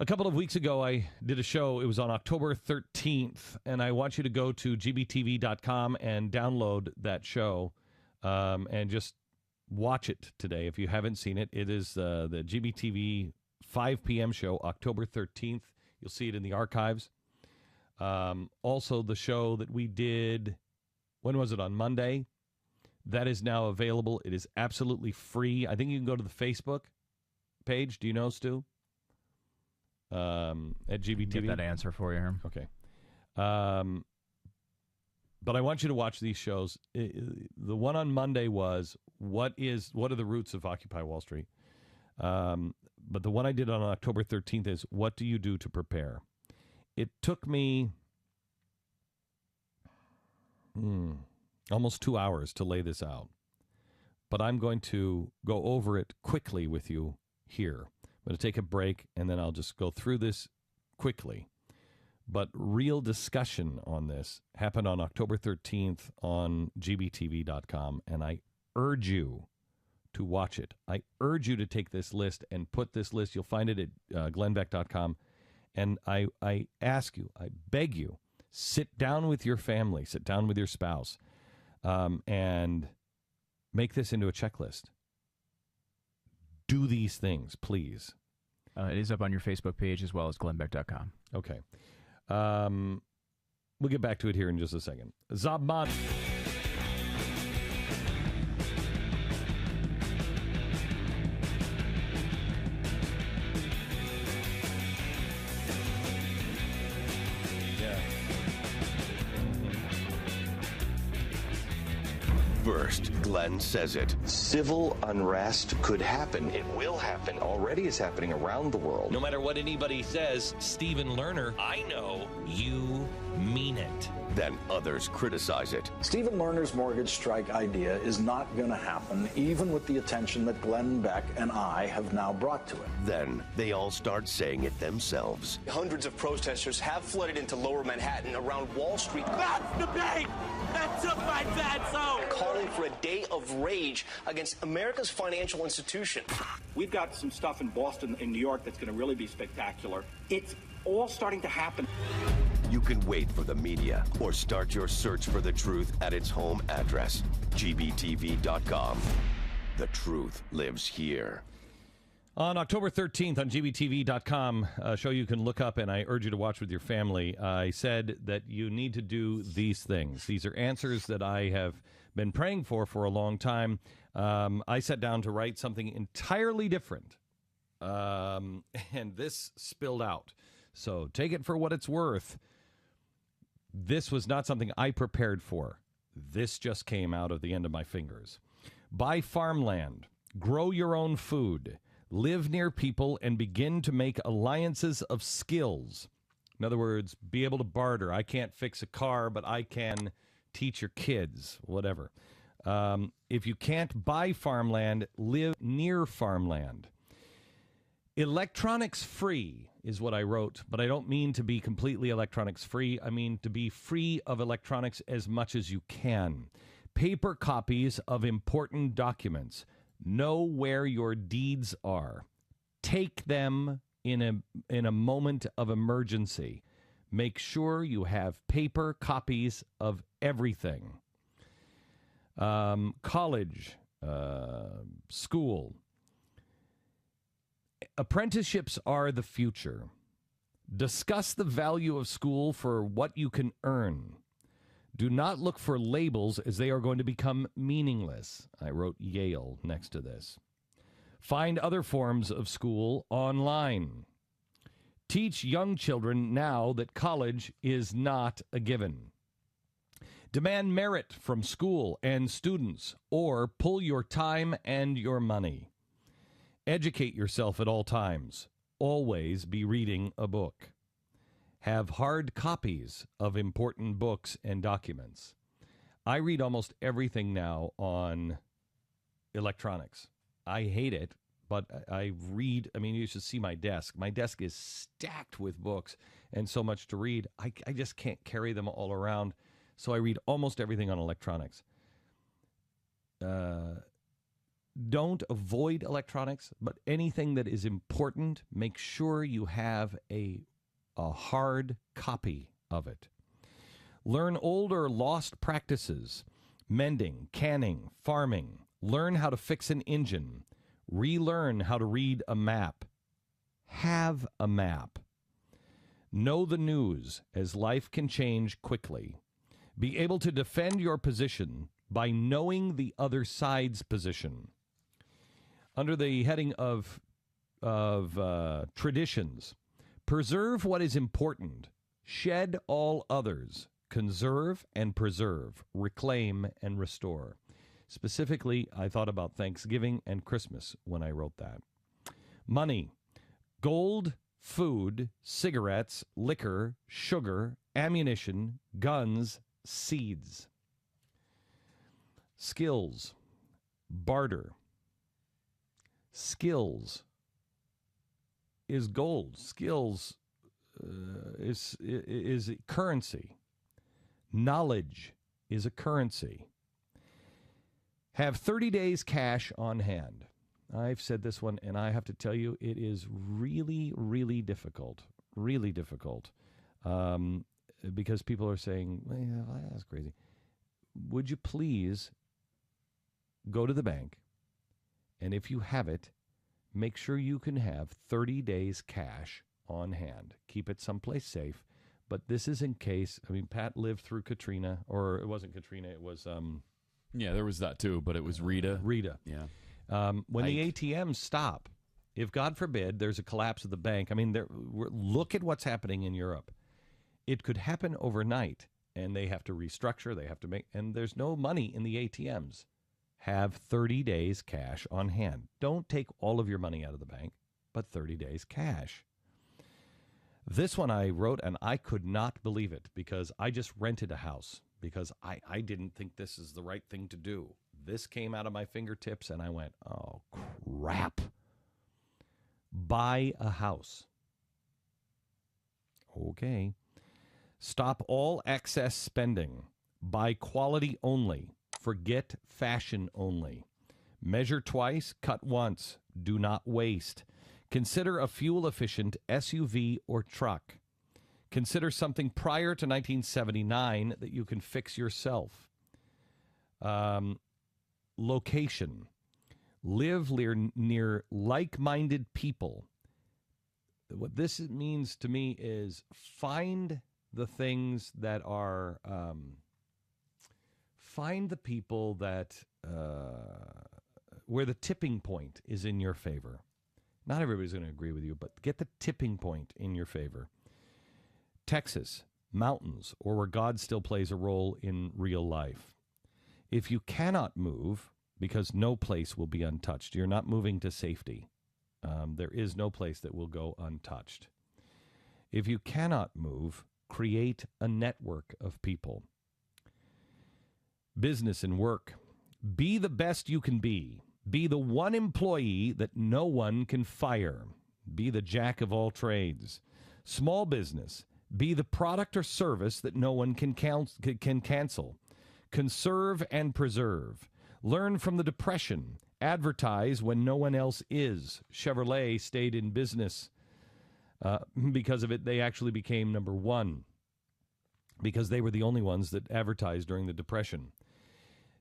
A couple of weeks ago, I did a show. It was on October 13th, and I want you to go to gbtv.com and download that show and just watch it today. If you haven't seen it, it is the GBTV 5 p.m. show, October 13th. You'll see it in the archives. Also, the show that we did, when was it, on Monday? That is now available. It is absolutely free. I think you can go to the Facebook page. Do you know, Stu? At GBTV. Get that answer for you. Okay. But I want you to watch these shows. The one on Monday was what are the roots of Occupy Wall Street? But the one I did on October 13th is what do you do to prepare? It took me almost 2 hours to lay this out. But I'm going to go over it quickly with you here. I'm going to take a break, and then I'll just go through this quickly. But real discussion on this happened on October 13th on gbtv.com, and I urge you to watch it. I urge you to take this list and put this list. You'll find it at glennbeck.com. And I ask you, I beg you, sit down with your family, sit down with your spouse, and make this into a checklist. Do these things, please. It is up on your Facebook page as well as glennbeck.com. Okay. We'll get back to it here in just a second. Zabman. First, Glenn says it. Civil unrest could happen. It will happen. Already is happening around the world. No matter what anybody says, Stephen Lerner, I know you mean it. Then others criticize it. Stephen Lerner's mortgage strike idea is not going to happen, even with the attention that Glenn Beck and I have now brought to it. Then they all start saying it themselves. Hundreds of protesters have flooded into lower Manhattan around Wall Street. That's the bank that took my dad's home. Calling for a day of rage against America's financial institution. We've got some stuff in Boston and New York that's going to really be spectacular. It's all starting to happen. You can wait for the media or start your search for the truth at its home address, gbtv.com. The truth lives here. On October 13th on gbtv.com, a show you can look up and I urge you to watch with your family, I said that you need to do these things. These are answers that I have been praying for a long time. I sat down to write something entirely different, and this spilled out. So take it for what it's worth. This was not something I prepared for. This just came out of the end of my fingers. Buy farmland. Grow your own food. Live near people and begin to make alliances of skills. In other words, be able to barter. I can't fix a car, but I can teach your kids, whatever. If you can't buy farmland, live near farmland. Electronics free is what I wrote, but I don't mean to be completely electronics free. I mean to be free of electronics as much as you can. Paper copies of important documents. Know where your deeds are. Take them in a moment of emergency. Make sure you have paper copies of everything. College, school. Apprenticeships are the future. Discuss the value of school for what you can earn. Do not look for labels as they are going to become meaningless. I wrote Yale next to this. Find other forms of school online. Teach young children now that college is not a given. Demand merit from school and students, or pull your time and your money. Educate yourself at all times. Always be reading a book. Have hard copies of important books and documents. I read almost everything now on electronics. I hate it, but I read. I mean, you should see my desk. My desk is stacked with books and so much to read. I just can't carry them all around. So I read almost everything on electronics. don't avoid electronics, but anything that is important, make sure you have a hard copy of it. Learn old or lost practices, mending, canning, farming. Learn how to fix an engine. Relearn how to read a map. Have a map. Know the news, as life can change quickly. Be able to defend your position by knowing the other side's position. Under the heading of traditions, preserve what is important. Shed all others. Conserve and preserve. Reclaim and restore. Specifically, I thought about Thanksgiving and Christmas when I wrote that. Money. Gold, food, cigarettes, liquor, sugar, ammunition, guns, seeds. Skills. Barter. Skills is gold. Skills is currency. Knowledge is a currency. Have 30 days cash on hand. I've said this one, and I have to tell you, it is really, really difficult. Really difficult. Because people are saying, well, that's crazy. Would you please go to the bank, and if you have it, make sure you can have 30 days cash on hand. Keep it someplace safe. But this is in case, Pat lived through Katrina, or it wasn't Katrina, it was... yeah, there was that too, but it was Rita. Yeah. When the ATMs stop, if, God forbid, there's a collapse of the bank, look at what's happening in Europe. It could happen overnight, and they have to restructure, and there's no money in the ATMs. Have 30 days cash on hand. Don't take all of your money out of the bank, but 30 days cash. This one I wrote, and I could not believe it because I just rented a house because I didn't think this is the right thing to do. This came out of my fingertips, and I went, oh, crap. Buy a house. Okay. Stop all excess spending. Buy quality only. Forget fashion only. Measure twice, cut once. Do not waste. Consider a fuel-efficient SUV or truck. Consider something prior to 1979 that you can fix yourself. Location. Live near like-minded people. What this means to me is find the things that are... find the people that... where the tipping point is in your favor. Not everybody's going to agree with you, but get the tipping point in your favor. Texas, mountains, or where God still plays a role in real life. If you cannot move, because no place will be untouched, you're not moving to safety. There is no place that will go untouched. If you cannot move, create a network of people. Business and work. Be the best you can be. Be the one employee that no one can fire. Be the jack of all trades. Small business. Be the product or service that no one can cancel. Conserve and preserve. Learn from the Depression. Advertise when no one else is. Chevrolet stayed in business. Because of it, they actually became number one. Because they were the only ones that advertised during the Depression.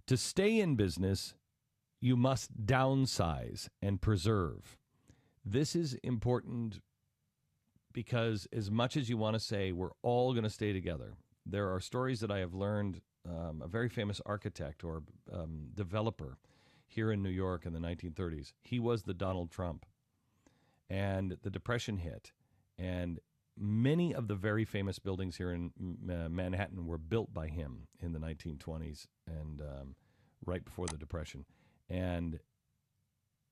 To stay in business, you must downsize and preserve. This is important because as much as you want to say we're all going to stay together, there are stories that I have learned. A very famous architect or developer here in New York in the 1930s, he was the Donald Trump. And the Depression hit. And many of the very famous buildings here in Manhattan were built by him in the 1920s and right before the Depression. And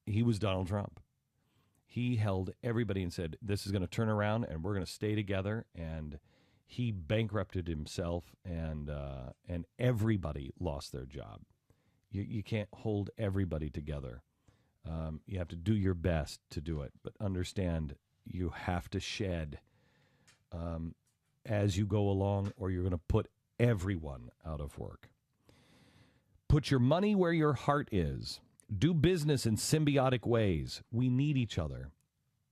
he was Donald Trump. He held everybody and said, this is going to turn around and we're going to stay together. And he bankrupted himself and everybody lost their job. You can't hold everybody together. You have to do your best to do it. But understand, you have to shed as you go along or you're going to put everyone out of work. Put your money where your heart is. Do business in symbiotic ways. We need each other.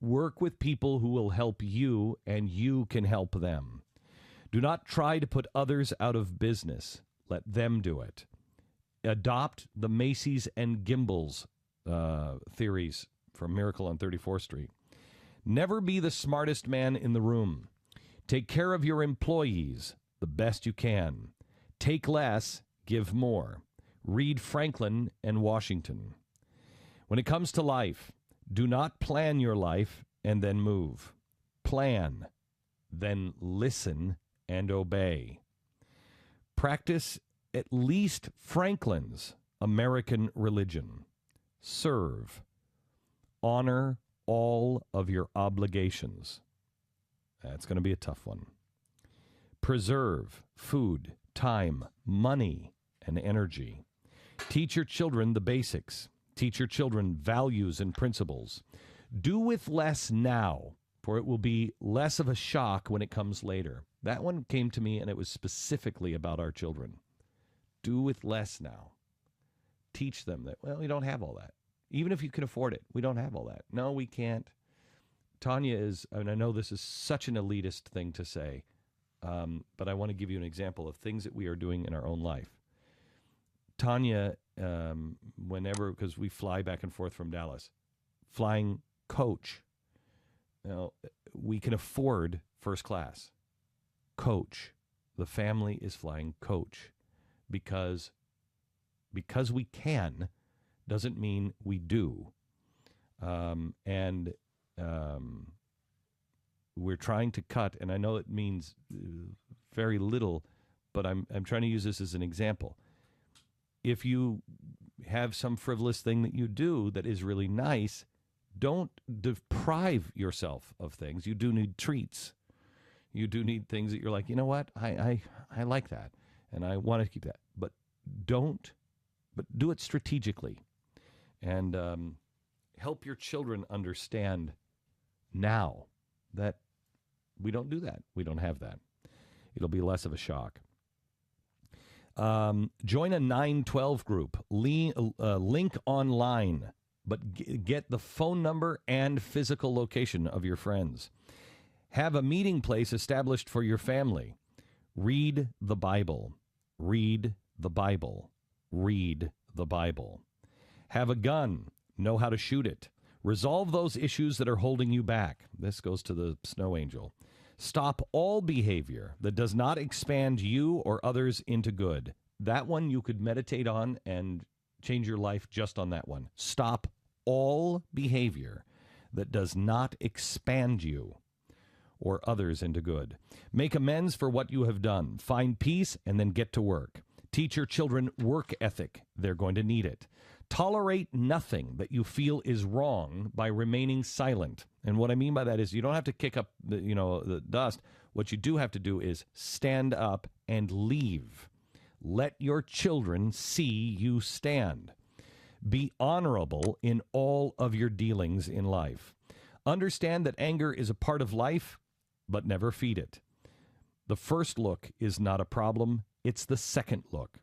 Work with people who will help you, and you can help them. Do not try to put others out of business. Let them do it. Adopt the Macy's and Gimbel's theories from Miracle on 34th Street. Never be the smartest man in the room. Take care of your employees the best you can. Take less, give more. Read Franklin and Washington. When it comes to life, do not plan your life and then move. Plan, then listen and obey. Practice at least Franklin's American religion. Serve. Honor all of your obligations. That's going to be a tough one. Preserve food, time, money, and energy. Teach your children the basics. Teach your children values and principles. Do with less now, for it will be less of a shock when it comes later. That one came to me, and it was specifically about our children. Do with less now. Teach them that, well, we don't have all that. Even if you can afford it, we don't have all that. No, we can't. Tanya is, and I know this is such an elitist thing to say, but I want to give you an example of things that we are doing in our own life. Tanya, whenever, because we fly back and forth from Dallas, flying coach. Now, we can afford first class. Coach. The family is flying coach because we can doesn't mean we do. We're trying to cut, and I know it means very little, but I'm trying to use this as an example. If you have some frivolous thing that you do that is really nice, don't deprive yourself of things. You do need treats. You do need things that you're like, you know what, I like that, and I want to keep that. But do it strategically, and help your children understand now that we don't do that. We don't have that. It'll be less of a shock. Join a 912 group. Link online, but get the phone number and physical location of your friends. Have a meeting place established for your family. Read the Bible. Read the Bible. Read the Bible. Have a gun. Know how to shoot it. Resolve those issues that are holding you back. This goes to the snow angel. Stop all behavior that does not expand you or others into good. That one you could meditate on and change your life just on that one. Stop all behavior that does not expand you or others into good. Make amends for what you have done. Find peace and then get to work. Teach your children work ethic. They're going to need it. Tolerate nothing that you feel is wrong by remaining silent. And what I mean by that is you don't have to kick up the dust. What you do have to do is stand up and leave. Let your children see you stand. Be honorable in all of your dealings in life. Understand that anger is a part of life, but never feed it. The first look is not a problem. It's the second look.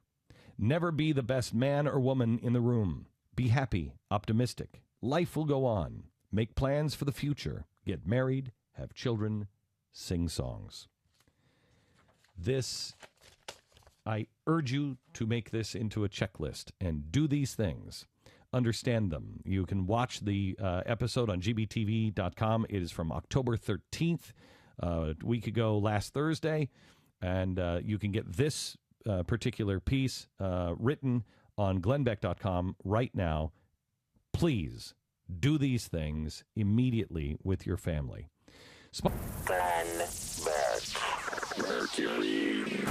Never be the best man or woman in the room. Be happy, optimistic. Life will go on. Make plans for the future. Get married, have children, sing songs. This, I urge you to make this into a checklist and do these things. Understand them. You can watch the episode on gbtv.com. It is from October 13th, a week ago last Thursday. And you can get this particular piece written on glennbeck.com right now. Please do these things immediately with your family. Glenn Beck. Mercury